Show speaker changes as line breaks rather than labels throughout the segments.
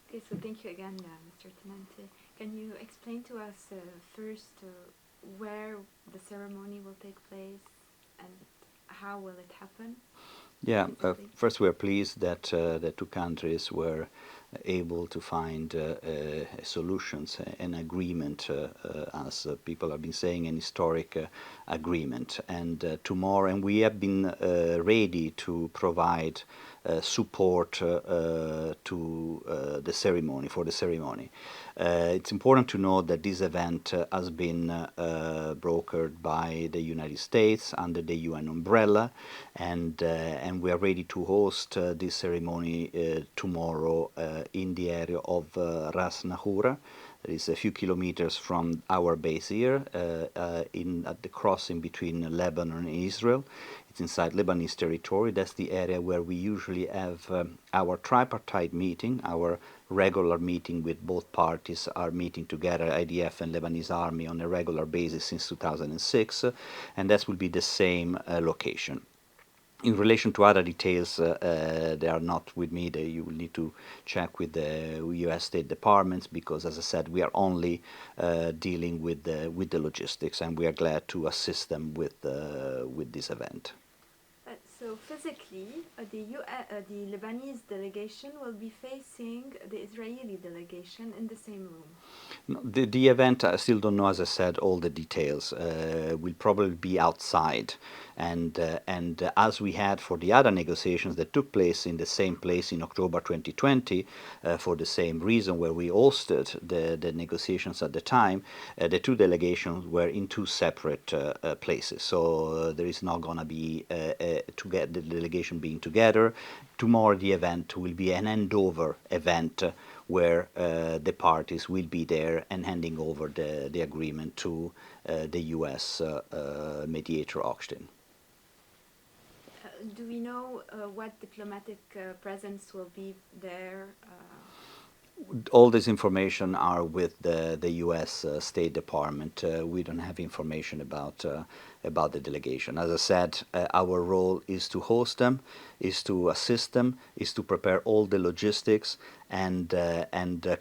Okay, so thank you again, Mr. Tenente. Can you explain to us first where the ceremony will take place and how will it happen?
Yeah, first we are pleased that the two countries were able to find solutions, an agreement, as people have been saying, an historic agreement. And tomorrow, and we have been ready to provide support to the ceremony, for the ceremony. It's important to note that this event has been brokered by the United States under the UN umbrella, and we are ready to host this ceremony tomorrow in the area of Ras Naqoura. It is a few kilometers from our base here, at the crossing between Lebanon and Israel. It's inside Lebanese territory. That's the area where we usually have our tripartite meeting, our regular meeting with both parties are meeting together, IDF and Lebanese army, on a regular basis since 2006, and that will be the same location. In relation to other details, they are not with me. You will need to check with the U.S. State Department because, as I said, we are only dealing with the logistics, and we are glad to assist them with this event.
So physically, the Lebanese delegation will be facing the Israeli delegation in the same room.
No, the event, I still don't know, as I said, all the details. Will probably be outside. And as we had for the other negotiations that took place in the same place in October 2020, for the same reason where we hosted the negotiations at the time, the two delegations were in two separate places. So there is not going to be the delegation being together. Tomorrow the event will be an handover event where the parties will be there and handing over the agreement to the U.S. Mediator Hochstein.
Do we know what diplomatic presence will be there?
All this information are with the U.S. State Department. We don't have information about the delegation. As I said, our role is to host them, is to assist them, is to prepare all the logistics and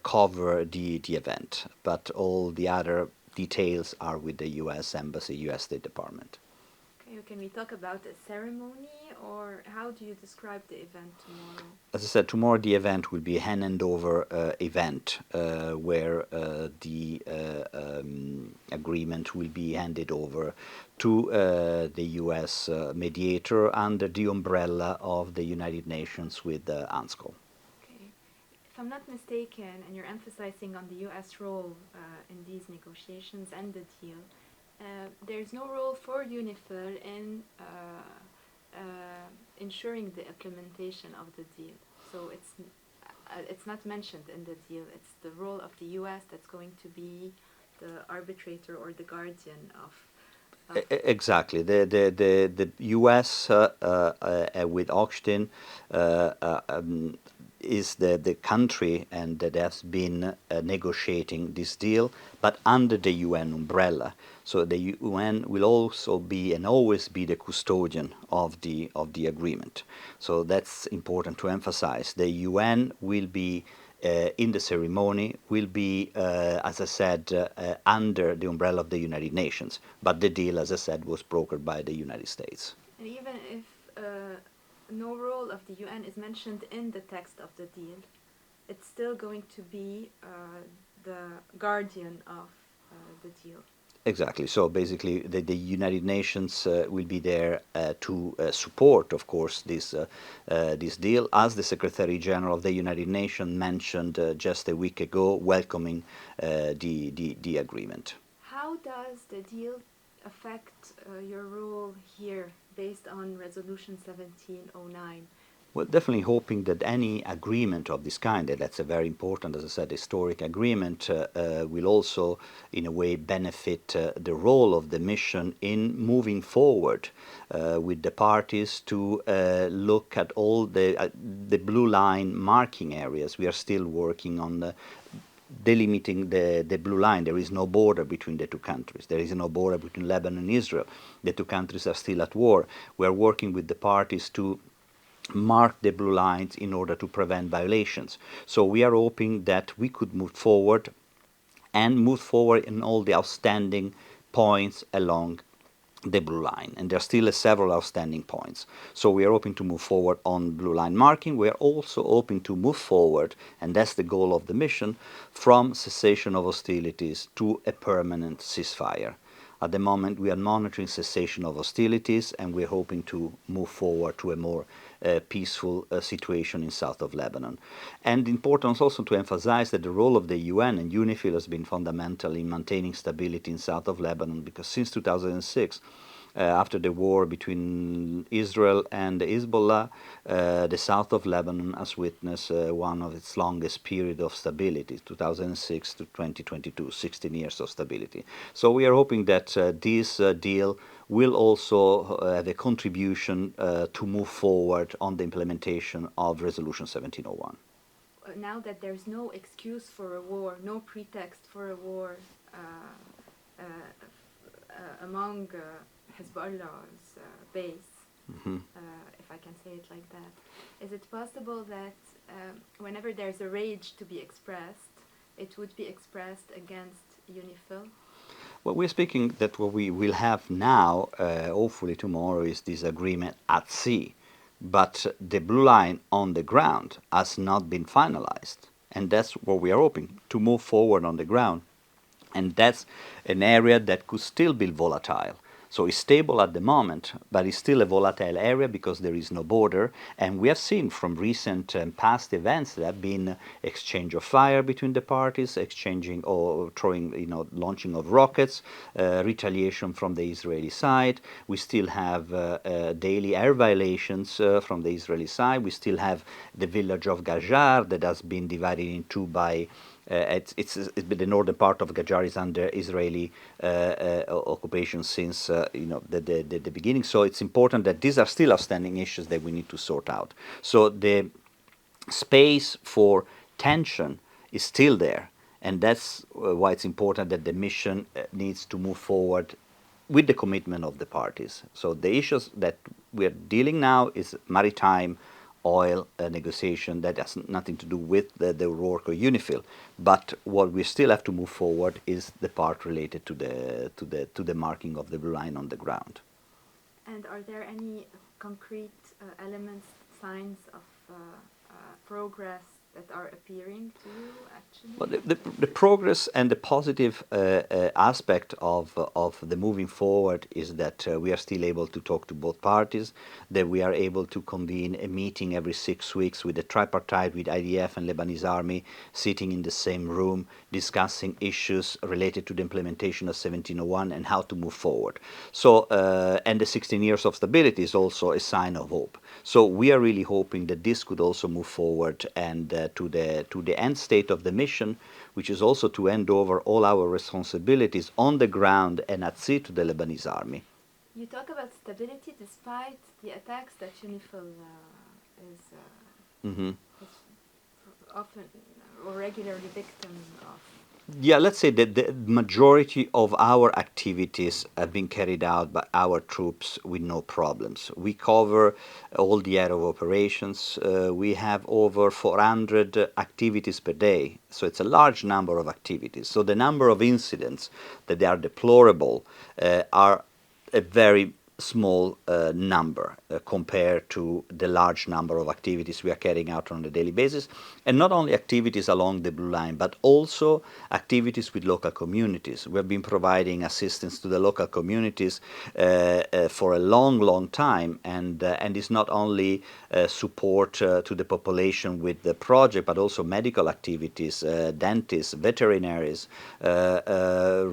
cover the event. But all the other details are with the U.S. Embassy, U.S. State Department.
Okay, can we talk about the ceremony, or how do you describe the event tomorrow?
As I said, tomorrow the event will be a handover event where the agreement will be handed over to the U.S. mediator under the umbrella of the United Nations with UNSCO.
Okay. If I'm not mistaken, and you're emphasizing on the U.S. role in these negotiations and the deal, there's no role for UNIFIL in ensuring the implementation of the deal. So it's not mentioned in the deal. It's the role of the U.S. that's going to be the arbitrator or the guardian of.
Exactly. The U.S. With Hochstein is the country and that has been negotiating this deal, but under the UN umbrella. So the UN will also be and always be the custodian of the agreement. So that's important to emphasize. The UN will be in the ceremony, will be, as I said, under the umbrella of the United Nations. But the deal, as I said, was brokered by the United States.
And even if no role of the UN is mentioned in the text of the deal, it's still going to be the guardian of the deal.
Exactly. So basically, the United Nations will be there to support, of course, this deal, as the Secretary General of the United Nations mentioned just a week ago, welcoming the agreement.
How does the deal affect your role here, based on Resolution 1709?
Well, definitely hoping that any agreement of this kind, and that's a very important, as I said, historic agreement, will also, in a way, benefit the role of the mission in moving forward with the parties to look at all the blue line marking areas. We are still working on delimiting the blue line. There is no border between the two countries. There is no border between Lebanon and Israel. The two countries are still at war. We are working with the parties to mark the blue lines in order to prevent violations. So we are hoping that we could move forward in all the outstanding points along the blue line. And there are still several outstanding points. So we are hoping to move forward on blue line marking. We are also hoping to move forward, and that's the goal of the mission, from cessation of hostilities to a permanent ceasefire. At the moment, we are monitoring cessation of hostilities, and we're hoping to move forward to a more peaceful situation in south of Lebanon. And important also to emphasize that the role of the UN and UNIFIL has been fundamental in maintaining stability in south of Lebanon, because since 2006, after the war between Israel and Hezbollah, the south of Lebanon has witnessed one of its longest period of stability, 2006 to 2022, 16 years of stability. So we are hoping that this deal will also have a contribution to move forward on the implementation of Resolution 1701.
Now that there's no excuse for a war, no pretext for a war among Hezbollah's base, if I can say it like that, is it possible that whenever there's a rage to be expressed, it would be expressed against UNIFIL?
Well, we're speaking that what we will have now, hopefully tomorrow, is this agreement at sea. But the blue line on the ground has not been finalized. And that's what we are hoping, to move forward on the ground. And that's an area that could still be volatile. So it's stable at the moment, but it's still a volatile area because there is no border. And we have seen from recent past events there have been exchange of fire between the parties, exchanging or throwing, launching of rockets, retaliation from the Israeli side. We still have daily air violations from the Israeli side. We still have the village of Gajar that has been divided in two by the northern part of Gajar is under Israeli occupation since the beginning. So it's important that these are still outstanding issues that we need to sort out. So the space for tension is still there, and that's why it's important that the mission needs to move forward with the commitment of the parties. So the issues that we are dealing now is maritime, oil negotiation that has nothing to do with the work of UNIFIL. But what we still have to move forward is the part related to the marking of the blue line on the ground.
And are there any concrete elements, signs of progress that are appearing to you, actually?
Well, the progress and the positive aspect of the moving forward is that we are still able to talk to both parties, that we are able to convene a meeting every 6 weeks with the tripartite, with IDF and Lebanese army, sitting in the same room, discussing issues related to the implementation of 1701 and how to move forward. So, and the 16 years of stability is also a sign of hope. So we are really hoping that this could also move forward and to the end state of the mission, which is also to hand over all our responsibilities on the ground and at sea to the Lebanese army.
You talk about stability despite the attacks that UNIFIL is often or regularly victim of.
Yeah, let's say that the majority of our activities have been carried out by our troops with no problems. We cover all the area of operations. We have over 400 activities per day, so it's a large number of activities. So the number of incidents that are deplorable are a very small number compared to the large number of activities we are carrying out on a daily basis. And not only activities along the blue line, but also activities with local communities. We have been providing assistance to the local communities for a long time, and it's not only support to the population with the project, but also medical activities, dentists, veterinaries,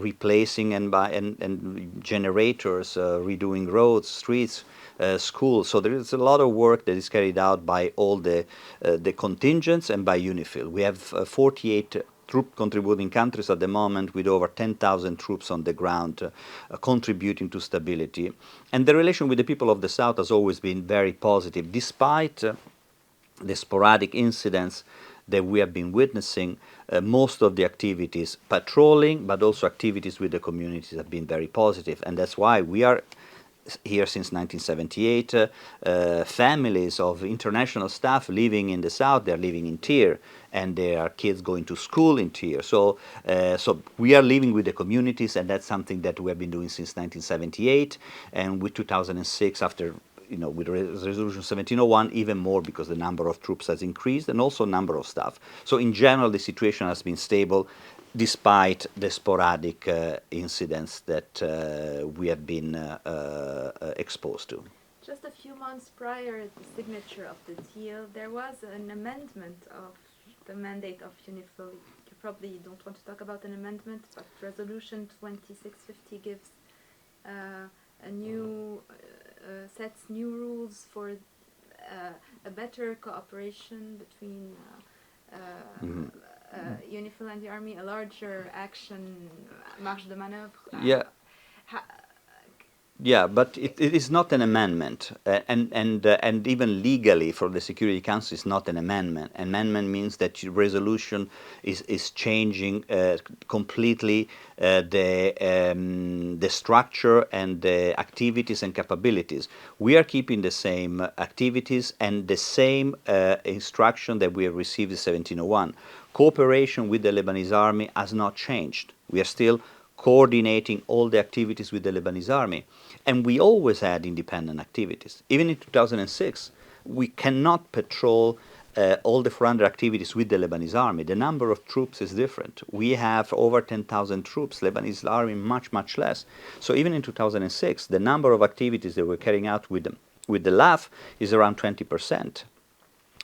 replacing and generators, redoing roads, streets, schools. So there is a lot of work that is carried out by all the contingents and by UNIFIL. We have 48 troop contributing countries at the moment, with over 10,000 troops on the ground contributing to stability. And the relation with the people of the South has always been very positive, despite the sporadic incidents that we have been witnessing. Most of the activities, patrolling, but also activities with the communities, have been very positive. And that's why we are here since 1978. Families of international staff living in the south, they're living in Tyre, and there are kids going to school in Tyre. So we are living with the communities, and that's something that we have been doing since 1978, and with 2006, after with Resolution 1701, even more, because the number of troops has increased and also number of staff. So in general, the situation has been stable, despite the sporadic incidents that we have been exposed to.
Just a few months prior to the signature of the deal, there was an amendment of the mandate of UNIFIL. You probably don't want to talk about an amendment, but Resolution 2650 gives a new sets new rules for a better cooperation between UNIFIL and the army, a larger action, marge de manœuvre.
Yeah, but it is not an amendment, and even legally for the Security Council, it's not an amendment. Amendment means that your resolution is changing completely the structure and the activities and capabilities. We are keeping the same activities and the same instruction that we have received in 1701. Cooperation with the Lebanese army has not changed. We are still coordinating all the activities with the Lebanese army. And we always had independent activities. Even in 2006, we cannot patrol all the 400 activities with the Lebanese army. The number of troops is different. We have over 10,000 troops, Lebanese army much, much less. So even in 2006, the number of activities that we're carrying out with the LAF is around 20%.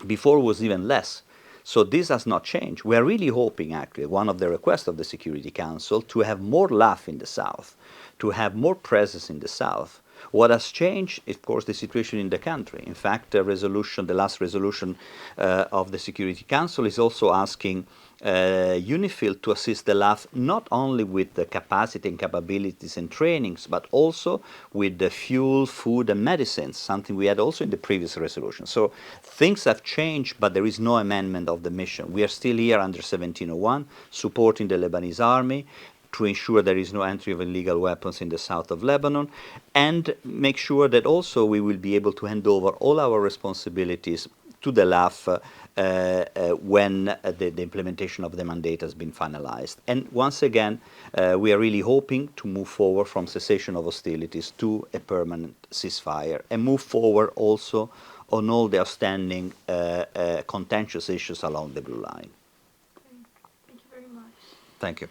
Before it was even less. So this has not changed. We are really hoping, actually, one of the requests of the Security Council, to have more LAF in the south, to have more presence in the south. What has changed, of course, the situation in the country. In fact, the last resolution of the Security Council is also asking UNIFIL to assist the LAF not only with the capacity and capabilities and trainings, but also with the fuel, food, and medicines, something we had also in the previous resolution. So things have changed, but there is no amendment of the mission. We are still here under 1701, supporting the Lebanese army, to ensure there is no entry of illegal weapons in the south of Lebanon, and make sure that also we will be able to hand over all our responsibilities to the LAF when the implementation of the mandate has been finalized. And once again, we are really hoping to move forward from cessation of hostilities to a permanent ceasefire, and move forward also on all the outstanding contentious issues along the blue line.
Thank you very much.
Thank you.